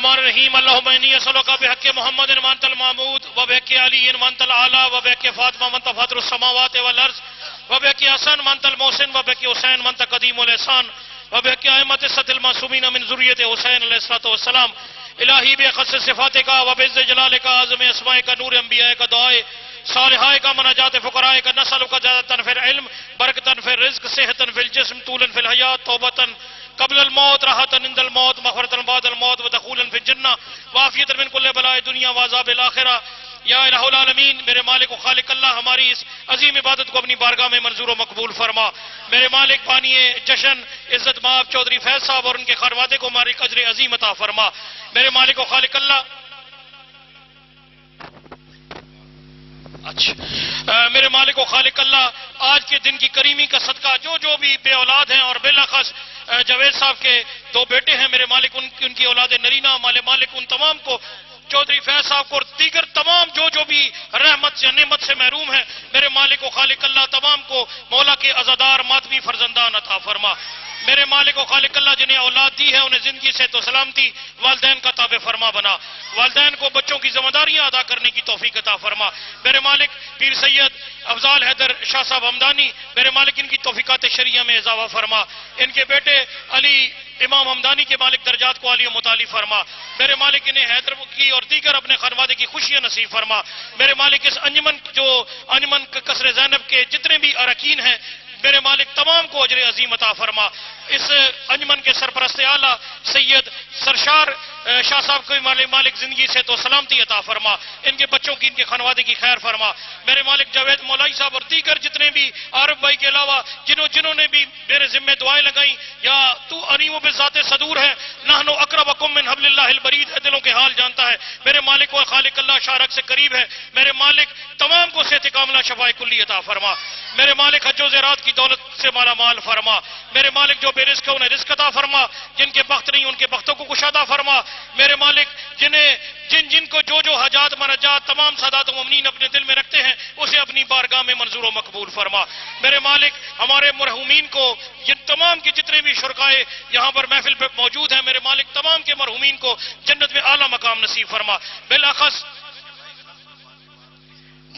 الرحمن الرحیم اللہم انی اسألک بحق محمد وانت المعبود وبحق علی وانت الاعلی وبحق فاطمہ وانت فاطر السماوات والارض وبحق حسن وانت المحسن وبحق حسین وانت قدیم الاحسان وبحق ائمۃ السۃ المعصومین من ذریۃ حسین علیہ الصلوۃ والسلام الہی بخص صفاتک وبعز جلالک اعظم اسمائک نور انبیائک دعائے صالحائے کا مناجات فقرائے کا نسل کا زیادتاً فی العلم برکتاً فی الرزق صحتاً فی الجسم طولاً فی الحیات توبتاً قبل الموت راحتاً عند الموت مغفرتاً بعد الموت ودخولاً فی الجنہ وعافیتاً من کل بلاء دنیا وعذاب الآخرہ. یا الہ العالمین میرے مالک و خالق اللہ ہماری اس عظیم عبادت کو اپنی بارگاہ میں منظور و مقبول فرما. میرے مالک بانی جشن عزت مآب چودھری فیض صاحب اور ان کے خانوادے کو ہماری اجر عظیم عطا فرما. میرے مالک و خالق اللہ میرے مالک و خالق اللہ آج کے دن کی کریمی کا صدقہ جو بھی بے اولاد ہیں اور بالاخص جاوید صاحب کے 2 بیٹے ہیں میرے مالک ان کی اولاد نرینہ مالک ان تمام کو چودھری فیض صاحب کو اور دیگر تمام جو بھی رحمت سے نعمت سے محروم ہیں میرے مالک و خالق اللہ تمام کو مولا کے عزادار ماتمی فرزندان عطا فرما. میرے مالک و خالق اللہ جنہیں اولاد دی ہے انہیں زندگی سے تو سلامتی والدین کا تابع فرما بنا. والدین کو بچوں کی ذمہ داریاں ادا کرنے کی توفیق عطا فرما. میرے مالک پیر سید افضال حیدر شاہ صاحب ہمدانی میرے مالک ان کی توفیقات شریعہ میں اضافہ فرما. ان کے بیٹے علی امام ہمدانی کے مالک درجات کو عالی و متعالی فرما. میرے مالک انہیں حیدر کی اور دیگر اپنے خانوادے کی خوشیاں نصیب فرما. میرے مالک اس انجمن قصر زینب کے جتنے بھی اراکین ہیں میرے مالک تمام کو اجر عظیم عطا فرما. اس انجمن کے سرپرست اعلیٰ سید سرشار شاہ صاحب کو مالک زندگی سے تو سلامتی عطا فرما. ان کے بچوں کی ان کے خانوادے کی خیر فرما. میرے مالک جاوید مولائی صاحب اور دیگر جتنے بھی عارف بھائی کے علاوہ جنہوں نے بھی میرے ذمہ دعائیں لگائیں یا تو علیم بذات صدور ہے نحن اقربکم من حبل اللہ البرید دلوں کے حال جانتا ہے. میرے مالک و خالق اللہ شارک سے قریب ہے. میرے مالک تمام کو صحت کاملہ شفاء کلی عطا فرما. میرے مالک حج و زیارات کی دولت سے مالا مال فرما. میرے مالک جو بے رزق ہے انہیں رزق عطا فرما. جن کے بخت نہیں ان کے بختوں کو کشادہ فرما. میرے مالک جن کو جو حاجات مناجات تمام سادات و مؤمنین اپنے دل میں رکھتے ہیں اسے اپنی بارگاہ میں منظور و مقبول فرما. میرے مالک ہمارے مرحومین کو جن تمام کے جتنے بھی شرکائے یہاں پر محفل پہ موجود ہیں میرے مالک تمام کے مرحومین کو جنت میں اعلیٰ مقام نصیب فرما. بالاخص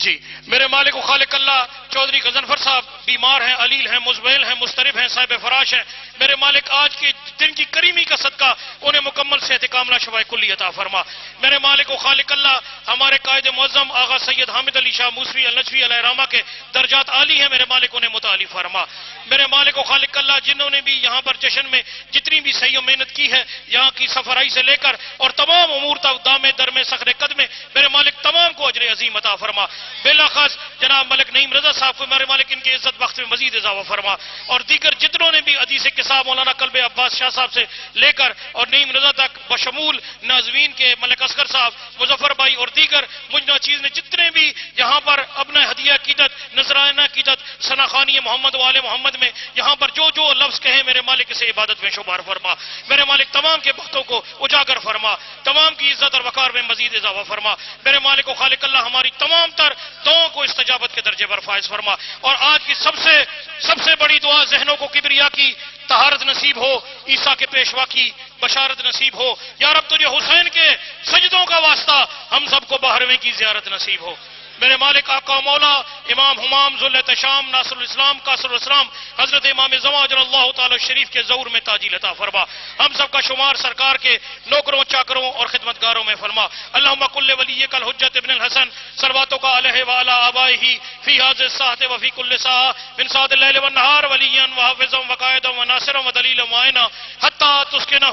جی میرے مالک و خالق اللہ چودھری غضنفر صاحب بیمار ہیں علیل ہیں مزبیل ہیں مضطرب ہیں صاحب فراش ہیں. میرے مالک آج کے دن کی کریمی کا صدقہ انہیں مکمل صحت کاملہ شفاء کلی عطا فرما. میرے مالک و خالق اللہ ہمارے قائد معظم آغا سید حامد علی شاہ موسوی النجفی علیہ رحمہ کے درجات عالی ہیں میرے مالک انہیں متعالی فرما. میرے مالک و خالق اللہ جنہوں نے بھی یہاں پر جشن میں جتنی بھی صحیح و محنت کی ہے یہاں کی سفرائی سے لے کر اور تمام امور تک دامے درمے صخرے قدمے میرے مالک تمام کو اجر عظیم عطا فرما. بالاخص جناب ملک نعیم رضا صاحب کو میرے مالک ان کی عزت بخت میں مزید اضافہ فرما. اور دیگر جتنوں نے بھی حدیث قصہ مولانا قلب عباس شاہ صاحب سے لے کر اور نعیم رضا تک بشمول ناظرین کے ملک اصغر صاحب مظفر بھائی اور دیگر مجھ چیز نے جتنے بھی یہاں پر اپنا ہدیہ قیدت نذرانہ قیدت ثناخانی محمد وآل محمد میں یہاں پر جو لفظ کہیں میرے مالک اسے عبادت میں شمار فرما. میرے مالک تمام کے بختوں کو اجاگر فرما. تمام کی عزت اور وقار میں مزید اضافہ فرما. میرے مالک و خالق اللہ ہماری تمام تر دعاؤں کو استجابت کے درجے پر فائز فرما. اور آج کی سب سے بڑی دعا ذہنوں کو کبریا کی طہارت نصیب ہو عیسیٰ کے پیشوا کی بشارت نصیب ہو. یا رب تجھے حسین کے سجدوں کا واسطہ ہم سب کو 12ویں کی زیارت نصیب ہو. میرے مالک آقا و مولا امام حمام ذلت شام ناصر الاسلام قاصر الاسلام حضرت امام زمان اجر اللہ تعالی شریف کے ظہور میں تاجیل عطا فرما. ہم سب کا شمار سرکار کے نوکروں چاکروں اور خدمتگاروں میں فرما. اللہم کل ولیک الحجت ابن الحسن صلواتک علیہ وعلی آبائہ فی هذه الساعة وفی کل ساعة من ساعة اللیل والنہار ولیا وحافظا وقائدا وناصرا ودلیلا معینا حتی تسکنہ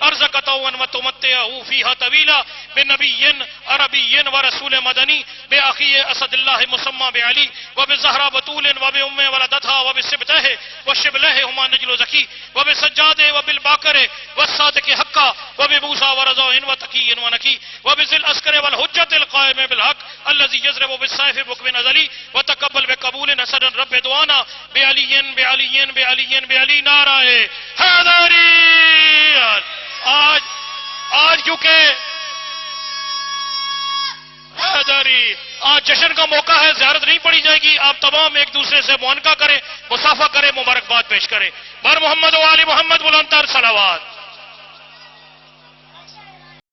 ارزقتا وتمتعہ فیہا طویلا بنبی عربی ورسول مدنی بآخی اسد اللہ مسمى بعلی وبزہرا بطول وبام ولدتها وبسبتہ وشبلہ ہما نجل زکی وبسجاد وبالباکر والصادق حقا وبموسیٰ ورضا وتقی ونکی وبذل اسکر والحجت القائم بالحق الذي يضرب بالسيف بكم ازلی وتقبل بقبول نصر رب دعانا بعلی بعلی بعلی بعلی نعرہ حیدری. آج کیونکہ آج جشن کا موقع ہے زیارت نہیں پڑی جائے گی. آپ تمام ایک دوسرے سے معانقہ کریں مصافحہ کریں مبارکباد پیش کریں. بر محمد و آل محمد بلند تر صلوات.